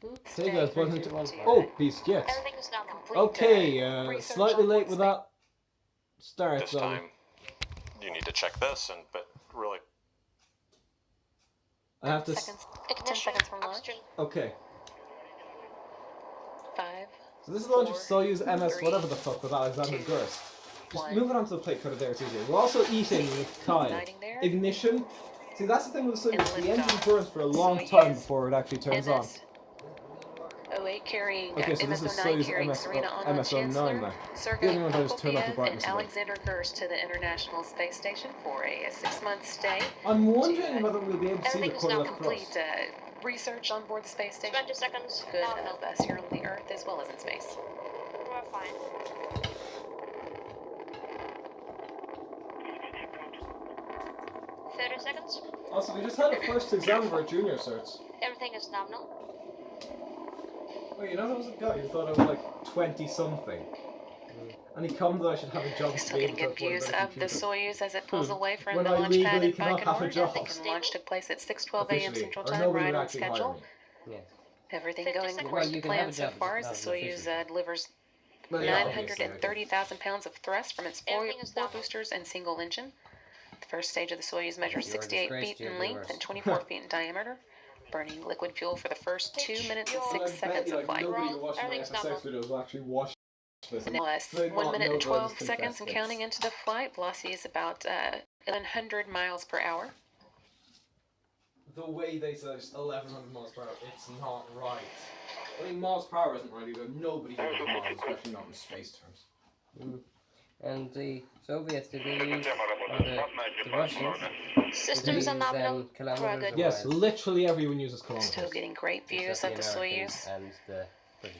Hey guys, welcome to... Oh, beast jets. Everything is normal. Okay, slightly late with that start. This time, you need to check this, but really... I have to... 10 seconds from launch. Okay. 5. So this is the launch of 4, Soyuz MS 3, whatever the fuck with Alexander 2, Gerst. Just 1. move it onto the plate cutter there, it's easier. We're also eating with Kyle. Ignition. See, that's the thing with Soyuz. The engine burns for a long time before it actually turns on. MS-08 carrying Okay, so this is MS-09 Soyuz carrying Serena on MS-09 Chancellor, now. Sergei The other one I just turn off the Prokopiev, brightness and again. Alexander Gerst to the International Space Station for a 6-month stay. I'm wondering whether we'll be able to see the quarter left cross. Complete research on board the space station. 20 seconds. Good to help us here on the Earth as well as in space. We're fine. Seconds. Also, we just had a first exam of our junior certs. Everything is nominal. Wait, you know there was a guy who thought I was like 20-something. And he commented that I should have a job. Still getting good views of the Soyuz as it pulls away from when the I launch pad in cannot have a Baikonur. job. The launch took place at 6:12 a.m. Central or Time, right would on schedule. Yeah. Everything 50 going seconds. according Well, to plan so far as the Soyuz delivers 930,000 pounds of thrust from its four boosters and single engine. The first stage of the Soyuz measures 68 feet in length and 24 feet in diameter, burning liquid fuel for the first 2 minutes and 6 seconds of flight. Nobody who watched my SSX videos will actually watch this. Now, 1 minute and 12 seconds and counting into the flight. Velocity is about 1,100 miles per hour. The way they say it's 1,100 miles per hour, it's not right. I mean, miles per hour isn't right either. Nobody uses miles, especially not in space terms. And the Soviets, did they use, or the Russians, Systems are nominal. kilometers? Yes, literally everyone uses kilometers. Still getting great views of the Soyuz. And the British.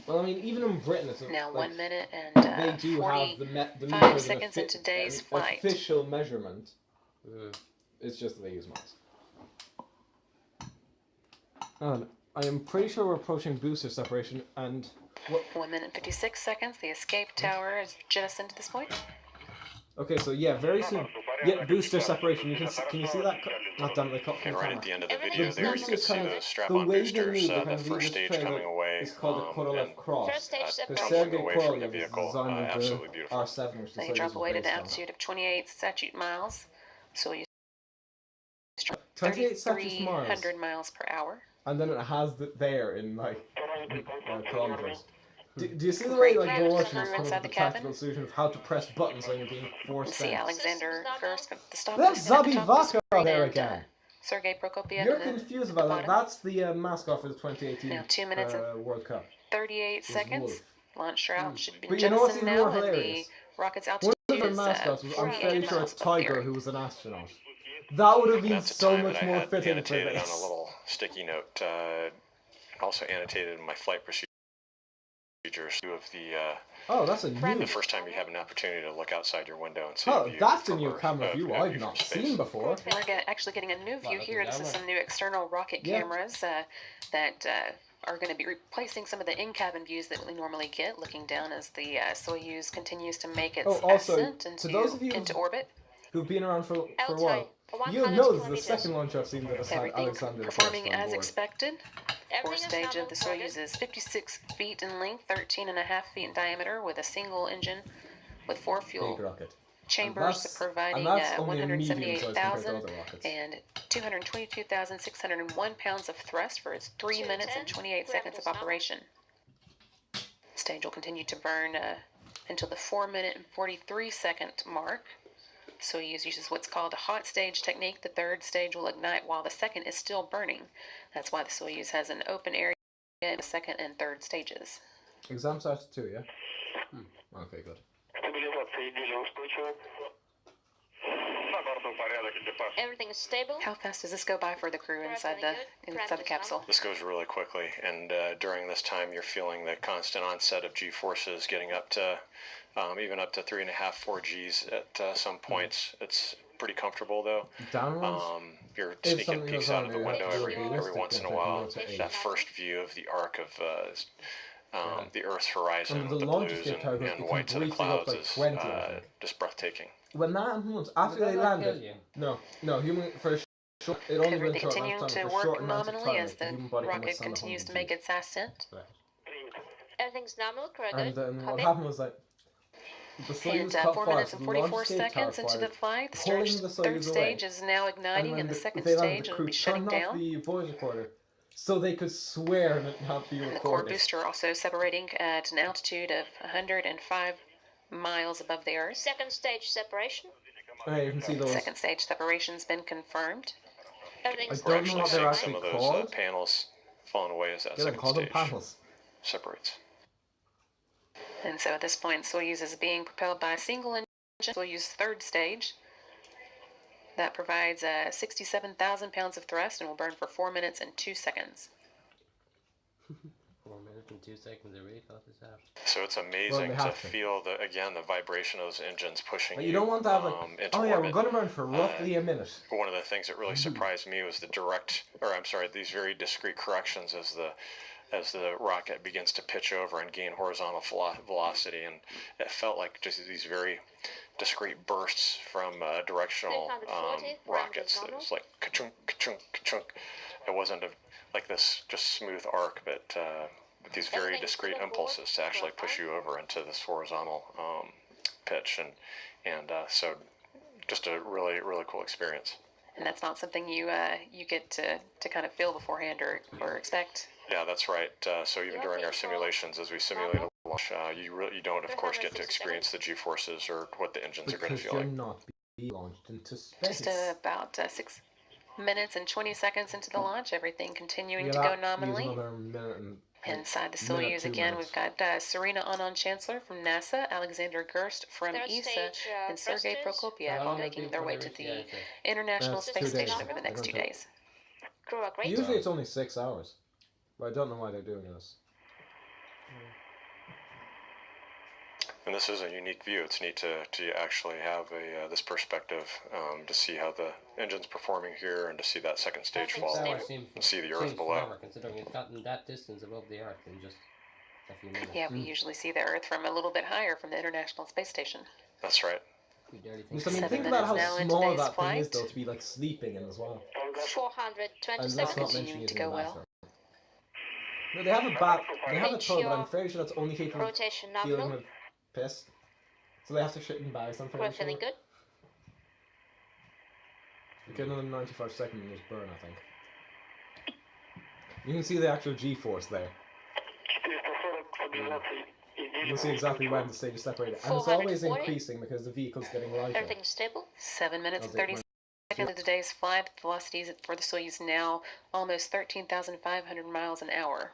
Well, I mean, even in Britain, it's Now like, 1 minute and they do have the 45 meters seconds in today's an flight. official measurement. It's just that they use miles. And I am pretty sure we're approaching booster separation, and 1 minute and 56 seconds. The escape tower is jettisoned to this point. okay, so yeah, very soon. Yeah, booster separation. You can you see that? Not done. They cut from And the right camera. at the end of the Everything video is there, you nominal. can see Kind the of strap-on the way they boosters, move, the the kind of first stage trailer coming away. is called a quarter left cross. First stage Because separation. Sergei away from the Korolev is vehicle. designed with Absolutely the beautiful. R7, which They the drop Soyuz away to is an based on. altitude of 28 statute miles. Soyuz 28 statute miles. 3,300 miles per hour. And then it has there in like kilometers. Do you see the way like the Russians come up with the tactical solution of how to press buttons when you're being forced See down? Alexander Gerst at the stop. That's Zabi Vaka there and, again. Sergei Prokopiev. You're confused about that. That's the mascot for the 2018 Now 2 minutes and World Cup. 38 seconds. Wolf. Launch shroud should be But you know what's jettisoned even now, more and the hilarious? rocket's One altitude of our is mascots was, I'm 48 fairly sure, miles it's above the Tiger, earth. who was an astronaut. That would have been That's the so time much that I more had fitting for annotated on a this. little sticky note. Also annotated in my flight procedures of the Oh, that's a the new. first time you have an opportunity to look outside your window and see Oh, a view that's a from new Earth, camera view view I've from not space. seen before. We're actually getting a new view here. This is some new external rocket Yeah. cameras that are going to be replacing some of the in-cabin views that we normally get, looking down as the Soyuz continues to make its also, ascent to those of you into orbit. Who've been around for a Outside, while, 100 you'll know this is the kilometers. second launch I've seen that has had Everything Alexander performing Gerst on as board. expected. Fourth Everything is stage of the nominal. Soyuz is 56 feet in length, 13.5 feet in diameter, with a single engine with 4 fuel Big rocket. chambers providing and that's only a medium-sized compared to 178,000 other rockets. and 222,601 pounds of thrust for its 3 minutes and 28 seconds of operation. Stage will continue to burn until the 4 minute and 43 second mark. Soyuz uses what's called a hot stage technique. The third stage will ignite while the second is still burning. That's why the Soyuz has an open area in the second and third stages. Exam starts at 2, yeah? Okay, good. Everything is stable. How fast does this go by for the crew inside the capsule? This goes really quickly, and during this time you're feeling the constant onset of G-forces getting up to even up to 3.5, 4 Gs at some points. It's pretty comfortable though. Downwards? You're If sneaking something peeks goes out on, of the you have window to be every realistic once in a and while. take it That first view of the arc of the Earth's horizon, And the with the launch blues escape and targets can whites of the briefly go up clouds like is 20, I think. just breathtaking. When that happens, after they landed... No, human... For It only Could will be short continuing amount of time. to For work short amounts of nominally time, as like, the the human body can rocket withstand continues to 100 make its ascent. Right. Everything's nominal, correct? And Good. then what Copy. happened was that the And Soyuz caught 4 fire, minutes so and the launch 44 escape seconds caught into fire, the flight, the pulling the third Soyuz stage away. is now igniting, and the second they allowed stage the will crew be shutting turned off down. the voice recorder so they could swear and it not be And the core recorded. booster also separating at an altitude of 105 miles above the Earth. Second stage separation. Right, you can see those. Second stage separation's been confirmed. Everything's I don't know We're what actually they're seeing actually some of those called. panels falling away as that Yeah, they second call them stage panels. separates. And so at this point, Soyuz is being propelled by a single engine, Soyuz third stage. That provides 67,000 pounds of thrust and will burn for 4 minutes and 2 seconds. 4 minutes and 2 seconds. I really thought this out. So it's amazing to feel the vibration of those engines pushing But you don't want to have into oh yeah, orbit. we're going to burn for roughly a minute. One of the things that really surprised me was these very discrete corrections as the rocket begins to pitch over and gain horizontal velocity, and it felt like just these very discrete bursts from directional 340, rockets. That normal. was like ka-chunk, ka-chunk, ka-chunk. It wasn't like this just smooth arc, but with these very Everything's discrete still on impulses board. to actually push Fine. you over into this horizontal pitch, and so just a really cool experience. And that's not something you get to kind of feel beforehand or expect. Yeah, that's right. So even during our simulations, as we simulate a launch, you don't, of course, get to experience the G-forces or what the engines are going to Because feel you're like. not being launched into space. Just about 6 minutes and 20 seconds into the launch, everything continuing Yeah, to go that nominally. leaves another minute and Inside the minute, Soyuz 2 again, minutes. we've got Serena Anand-Chancellor from NASA, Alexander Gerst from Third ESA, stage, and Sergei thrusters. How Prokopyev long making have their they way been to for the the International That's Space 2 days. Station over the next 2 They're days. Crew are great. Usually it's only 6 hours. But I don't know why they're doing this. And this is a unique view. It's neat to actually have this perspective to see how the engine's performing here and to see that second stage fall Hours and see the Earth below. Forever, considering it's gotten that distance above the Earth in just a few minutes. Yeah, we usually see the Earth from a little bit higher from the International Space Station. That's right. We barely think. Just, I mean, 7 think about how minutes now in small today's that thing is, flight. though, to be like sleeping in as well. 420 And let's not seconds. mention Continuing to using go the well. bathroom. No, they have a toilet, but I'm fairly sure that's only capable of Rotation dealing nominal. with piss. So they have to shit in bags, I'm We're fairly sure. feeling good. Get another 95 seconds and just burn, I think. You can see the actual G-force there. You can see exactly when the stage is separated. And it's always 440. increasing because the vehicle's getting lighter. Everything's stable. 7 minutes and How's it 30 going? seconds of today's flight. The velocities for the Soyuz now almost 13,500 miles an hour.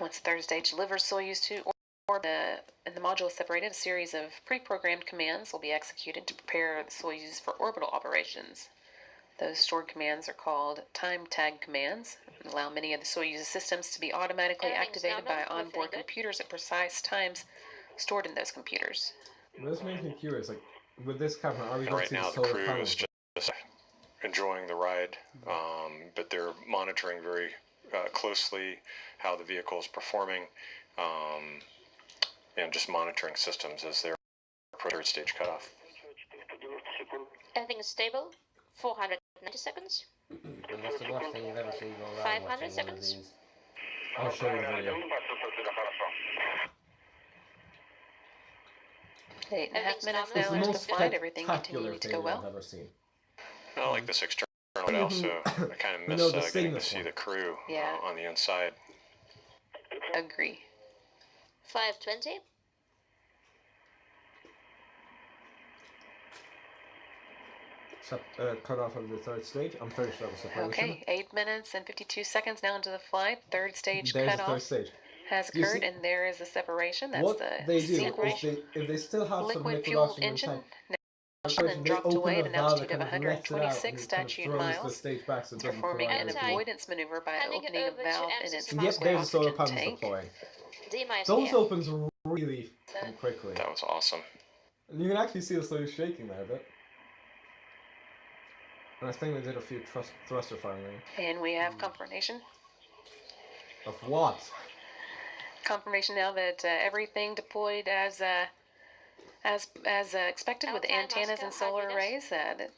Once the third stage delivers Soyuz to orbit and the module is separated, a series of pre-programmed commands will be executed to prepare the Soyuz for orbital operations. Those stored commands are called time tag commands and allow many of the Soyuz systems to be automatically Everything's activated by nominal. We're onboard feeling good. computers at precise times stored in those computers. But this makes me curious, like, with this camera, are we And going right to see now the the solar crew panels? is just enjoying the ride, but they're monitoring very closely how the vehicle is performing, and just monitoring systems as they're third stage cutoff. Everything is stable. 490 seconds. And what's the worst thing you've ever seen go wrong 500 watching one of seconds. these? I'll show you the video. 8.5 minutes Everything's now It's nominal. the into the most flight, everything spectacular continuing to go failure I've well. ever seen. I like this external, but also I kind of You miss know, the getting to seamless see one. the crew Yeah. on the inside. Agree. 520. Cut off of the third stage. I'm pretty sure that was separation. Okay, 8 minutes and 52 seconds now into the flight. Third stage There's the third cutoff stage. has You occurred, see- and there is the separation. That's What the they do separation. is if they still have some Liquid liquid fueled oxygen in engine tank, then dropped open away a at an valve altitude that of kind of lets it out 126 and it kind of statute throws the miles, stage back so it doesn't performing an collide. Anti- avoidance maneuver by Handing it opening a over to valve in MSS its And Mouse yet there's the solar oxygen panels tank. deploying. D-minus Those PM. opens really quickly. That was awesome. And you can actually see the Soyuz shaking there a bit. And I think they did a few thruster firing. And we have confirmation. Of what? Confirmation now that everything deployed as expected with Outside antennas Moscow, and solar 5 minutes. arrays.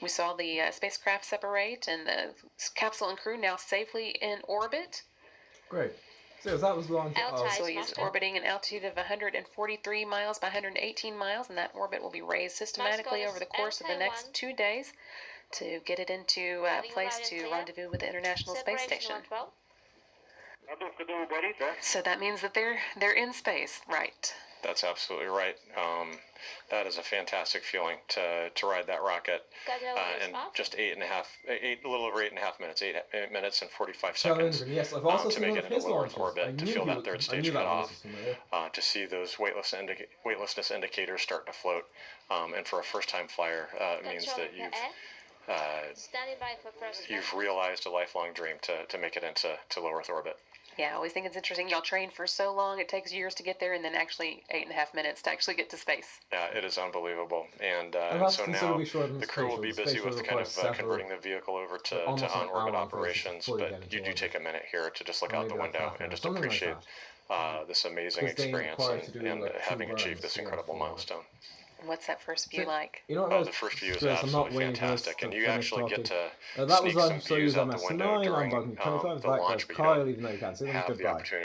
We saw the spacecraft separate, and the capsule and crew now safely in orbit. Great. So that was the launch of Altai. Soyuz orbiting an altitude of 143 miles by 118 miles, and that orbit will be raised systematically over the course of the next 2 days to get it into place to rendezvous with the International Space Separation Station. 112. So that means that they're in space, right? That's absolutely right. That is a fantastic feeling to ride that rocket in just a little over 8.5 minutes, 8 minutes and 45 seconds. Yes, I've also To seen make one it of into his low Earth launches. orbit, to feel that third stage cut off, to see those weightlessness indicators start to float, and for a first-time flyer, it means that Standing by for first. you've realized a lifelong dream to make it into low Earth orbit. Yeah, I always think it's interesting. Y'all train for so long, it takes years to get there, and then actually 8.5 minutes to actually get to space. Yeah, it is unbelievable. And that's so now considerably shorter than the crew will be space busy shuttle with kind of requires converting the vehicle over to almost an on-orbit hour for it to operations, fully but get into you do orbit. take a minute here to just look Or out the maybe like window half an and hour, just something like appreciate this amazing Because they experience require to do, and like, 2 having achieved burns this to get incredible into orbit. milestone. And what's that first view So, like? You know what, Oh, guys? the first view is Stress, I'm not absolutely waiting for this fantastic, to and you finish actually talking. get to That was sneak some Soyuz views out the window MS-09. I'm during Bucking 25. the That launch, goes but you Kyle, don't even though you can't see them. have the Goodbye. opportunity